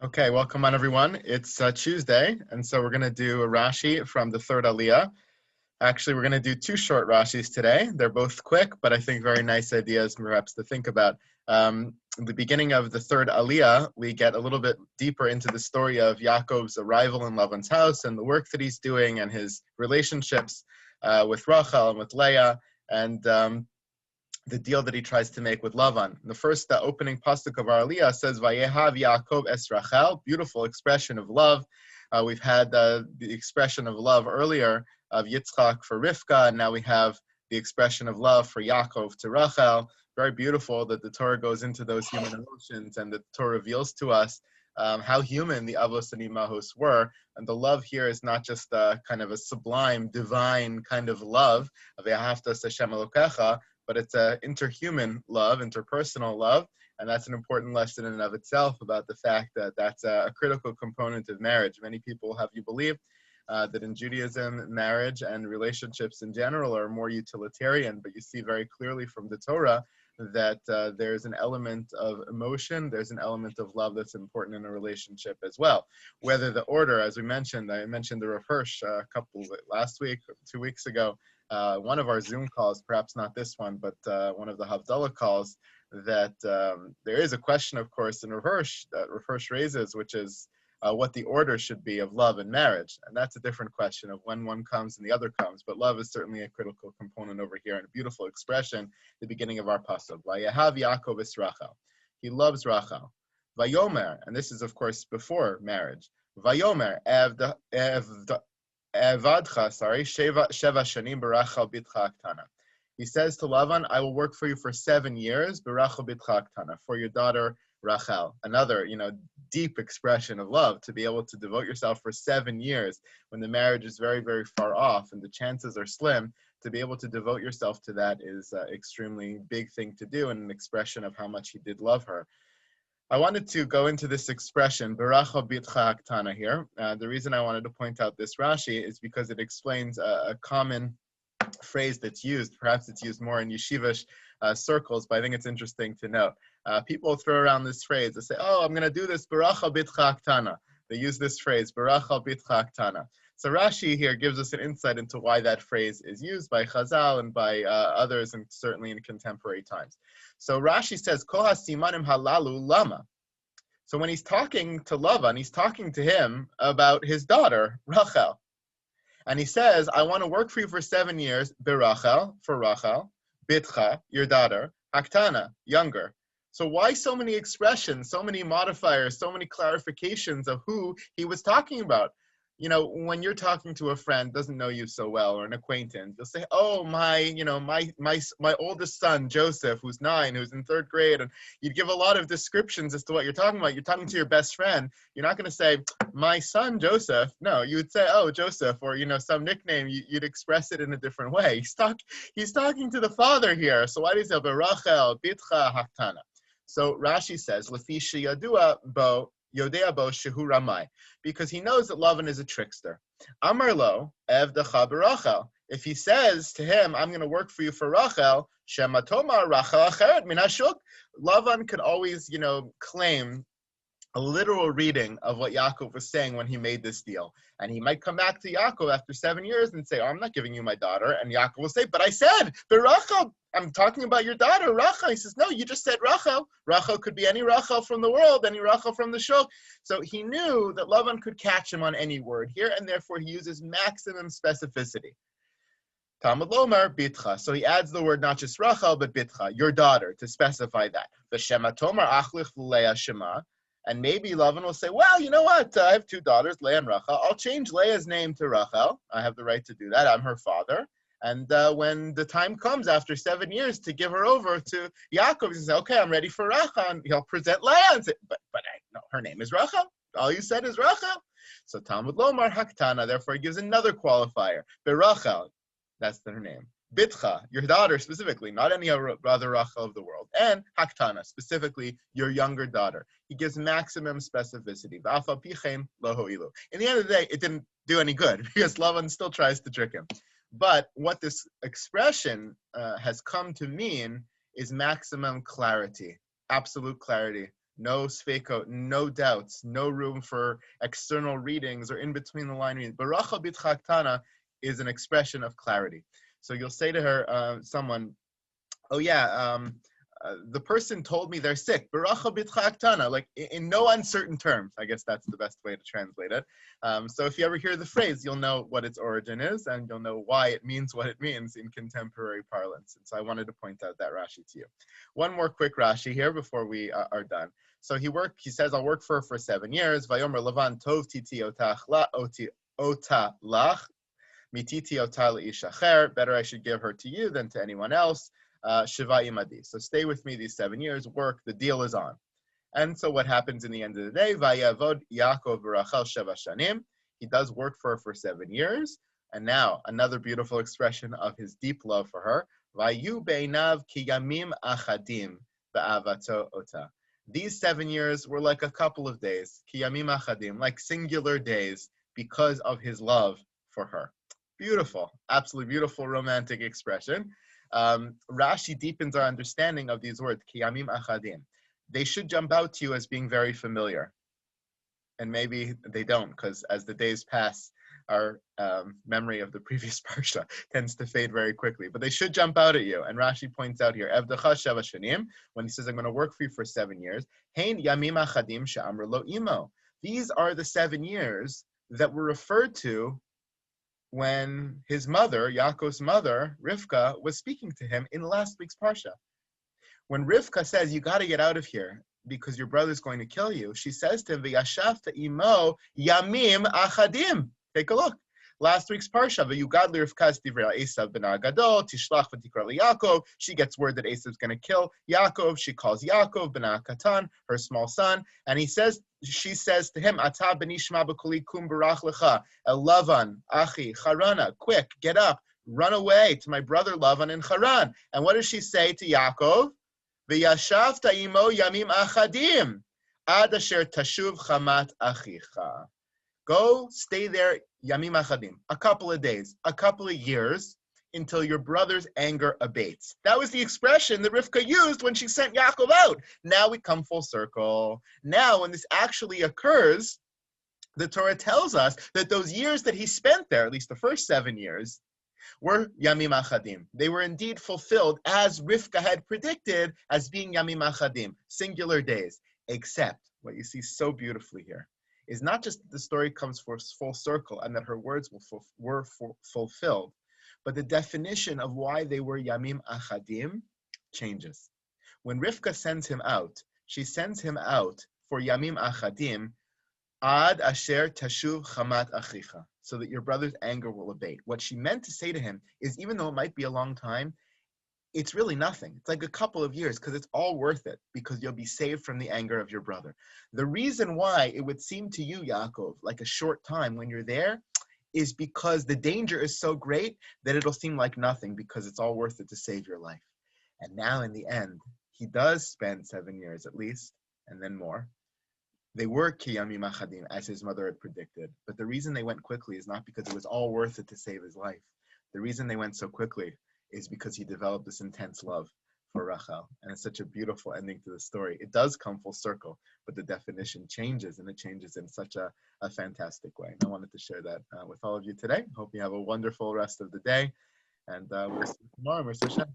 Okay, welcome on everyone. It's Tuesday, and so we're going to do a Rashi from the third Aliyah. Actually, we're going to do two short Rashis today. They're both quick, but I think very nice ideas perhaps to think about. In the beginning of the third Aliyah, we get a little bit deeper into the story of Yaakov's arrival in Lavan's house and the work that he's doing and his relationships with Rachel and with Leah. And the deal that he tries to make with Lavan. The first opening pasuk of our Aliyah says, Vayehav Yaakov es Rachel, beautiful expression of love. We've had the expression of love earlier of Yitzchak for Rivka, and now we have the expression of love for Yaakov to Rachel. Very beautiful that the Torah goes into those human emotions and the Torah reveals to us how human the Avos and Imahos were. And the love here is not just kind of a sublime, divine kind of love, Ve'ahavta Hashem Elokecha, but it's an interhuman love, interpersonal love, and that's an important lesson in and of itself about the fact that that's a critical component of marriage. Many people have you believe that in Judaism, marriage and relationships in general are more utilitarian, but you see very clearly from the Torah that there's an element of emotion, there's an element of love that's important in a relationship as well. Whether the order, as I mentioned the Rav Hirsch last week, 2 weeks ago, one of our Zoom calls, perhaps not this one, but one of the Havdalah calls, that there is a question, of course, in Rav Hirsch raises, which is what the order should be of love and marriage. And that's a different question of when one comes and the other comes. But love is certainly a critical component over here, and a beautiful expression, the beginning of our pasuk. Vayehav Yaakov es Rachel. He loves Rachel. Vayomer, and this is, of course, before marriage. Vayomer, Sheva Shanim Barachal Bitcha Aktana. He says to Lavan, I will work for you for 7 years, Barachal Bitcha Aktana, for your daughter Rachel. Another, deep expression of love, to be able to devote yourself for 7 years when the marriage is very, very far off and the chances are slim. To be able to devote yourself to that is an extremely big thing to do, and an expression of how much he did love her. I wanted to go into this expression, Baracha Bitcha Aktana here. The reason I wanted to point out this Rashi is because it explains a common phrase that's used. Perhaps it's used more in yeshivish circles, but I think it's interesting to note. People throw around this phrase. They say, I'm going to do this, Baracha Bitcha Aktana. They use this phrase, Baracha Bitcha Aktana. So Rashi here gives us an insight into why that phrase is used by Chazal and by others, and certainly in contemporary times. So Rashi says, Kol hasimanim halalu lama. So when he's talking to Lavan, he's talking to him about his daughter, Rachel. And he says, I want to work for you for 7 years, Birachel, for Rachel, Bitcha, your daughter, Haktana, younger. So why so many expressions, so many modifiers, so many clarifications of who he was talking about? When you're talking to a friend doesn't know you so well, or an acquaintance, you'll say, my oldest son, Joseph, who's 9, who's in 3rd grade, and you'd give a lot of descriptions as to what you're talking about. You're talking to your best friend. You're not going to say, my son, Joseph. No, you would say, Joseph, or, some nickname. You'd express it in a different way. He's talking to the father here. So why do you say, Rachel, Bitcha, Haktana? So Rashi says, Lefi sheyadua bo Yodea bo shehu ramai, because he knows that Lavan is a trickster. Amar lo evdecha berachel. If he says to him, I'm going to work for you for Rachel, shema tomar Rachel acheret min hashuk, Lavan could always, claim a literal reading of what Yaakov was saying when he made this deal. And he might come back to Yaakov after 7 years and say, I'm not giving you my daughter. And Yaakov will say, but I said, Rachel, I'm talking about your daughter, Rachel. He says, no, you just said Rachel. Rachel could be any Rachel from the world, any Rachel from the shul. So he knew that Lavan could catch him on any word here, and therefore he uses maximum specificity. Talmud Lomar, Bitcha. So he adds the word not just Rachel, but Bitcha, your daughter, to specify that. V'shema tomar achlich l'leah shema. And maybe Lavan will say, well, you know what? I have 2 daughters, Leah and Rachel. I'll change Leah's name to Rachel. I have the right to do that. I'm her father. And when the time comes after 7 years to give her over to Yaakov, he says, okay, I'm ready for Rachel. And he'll present Leah and say, but no, her name is Rachel. All you said is Rachel. So Talmud Lomar Haktana, therefore he gives another qualifier. Berachel, that's her name. Bitcha, your daughter specifically, not any other Rachel of the world. And Haktana, specifically your younger daughter. He gives maximum specificity. In the end of the day, it didn't do any good because Lavan still tries to trick him. But what this expression has come to mean is maximum clarity, absolute clarity. no sfeikot, no doubts, no room for external readings or in between the line readings. Barachal bitcha aktana is an expression of clarity. So you'll say to her, someone, oh yeah, the person told me they're sick. Barachal bitcha aktana, like in no uncertain terms. I guess that's the best way to translate it. So if you ever hear the phrase, you'll know what its origin is, and you'll know why it means what it means in contemporary parlance. And so I wanted to point out that Rashi to you. One more quick Rashi here before we are done. So he says, I'll work for her for 7 years. Vayomer Lavan tov titi otach la ota lach. Mititi otal ishacher. Better I should give her to you than to anyone else. Shiva imadi. So stay with me these 7 years. Work. The deal is on. And so what happens in the end of the day? Vayavod Yaakov v'Rachel sheva shanim. He does work for her for 7 years. And now another beautiful expression of his deep love for her. Vayu beinav ki yamim achadim ba'avato ota. These 7 years were like a couple of days. Ki yamim achadim, like singular days, because of his love for her. Beautiful, absolutely beautiful romantic expression. Rashi deepens our understanding of these words, ki yamim achadim. They should jump out to you as being very familiar. And maybe they don't, because as the days pass, our memory of the previous parsha tends to fade very quickly. But they should jump out at you. And Rashi points out here, Evdecha sheva shanim, when he says, I'm going to work for you for 7 years, Hein yamim achadim she'amr lo imo. These are the 7 years that were referred to when his mother, Yaakov's mother, Rivka, was speaking to him in last week's parsha. When Rivka says, you got to get out of here because your brother's going to kill you, she says to him, V'yashavta imo yamim achadim. Take a look. Last week's parsha, V'yugad Rivka's divrei Esav ben Agadol, tishlach v'tikra Yaakov. She gets word that Esav's going to kill Yaakov. She calls Yaakov ben Katan, her small son, and she says to him, Ata benishma b'kuli kum barach lecha, Lavan, Achi, Charana, quick, get up, run away to my brother Lavan in Haran. And what does she say to Yaakov? V'yashavta imo yamim achadim, ad asher tashuv chamat achicha. Go stay there, yamim achadim, a couple of days, a couple of years, until your brother's anger abates. That was the expression that Rivka used when she sent Yaakov out. Now we come full circle. Now, when this actually occurs, the Torah tells us that those years that he spent there, at least the first 7 years, were yamim achadim. They were indeed fulfilled as Rivka had predicted as being yamim achadim, singular days. Except what you see so beautifully here is not just that the story comes full circle and that her words were fulfilled, but the definition of why they were yamim achadim changes. When Rivka sends him out, she sends him out for yamim achadim, ad asher tashuv chamat achicha, so that your brother's anger will abate. What she meant to say to him is, even though it might be a long time, it's really nothing. It's like a couple of years, because it's all worth it, because you'll be saved from the anger of your brother. The reason why it would seem to you, Yaakov, like a short time when you're there, is because the danger is so great that it'll seem like nothing, because it's all worth it to save your life. And now in the end, he does spend 7 years at least, and then more. They were kiyamim achadim, as his mother had predicted. But the reason they went quickly is not because it was all worth it to save his life. The reason they went so quickly is because he developed this intense love for Rachel. And it's such a beautiful ending to the story. It does come full circle, but the definition changes, and it changes in such a fantastic way. And I wanted to share that with all of you today. Hope you have a wonderful rest of the day. And we'll see you tomorrow, Mr. Hashem.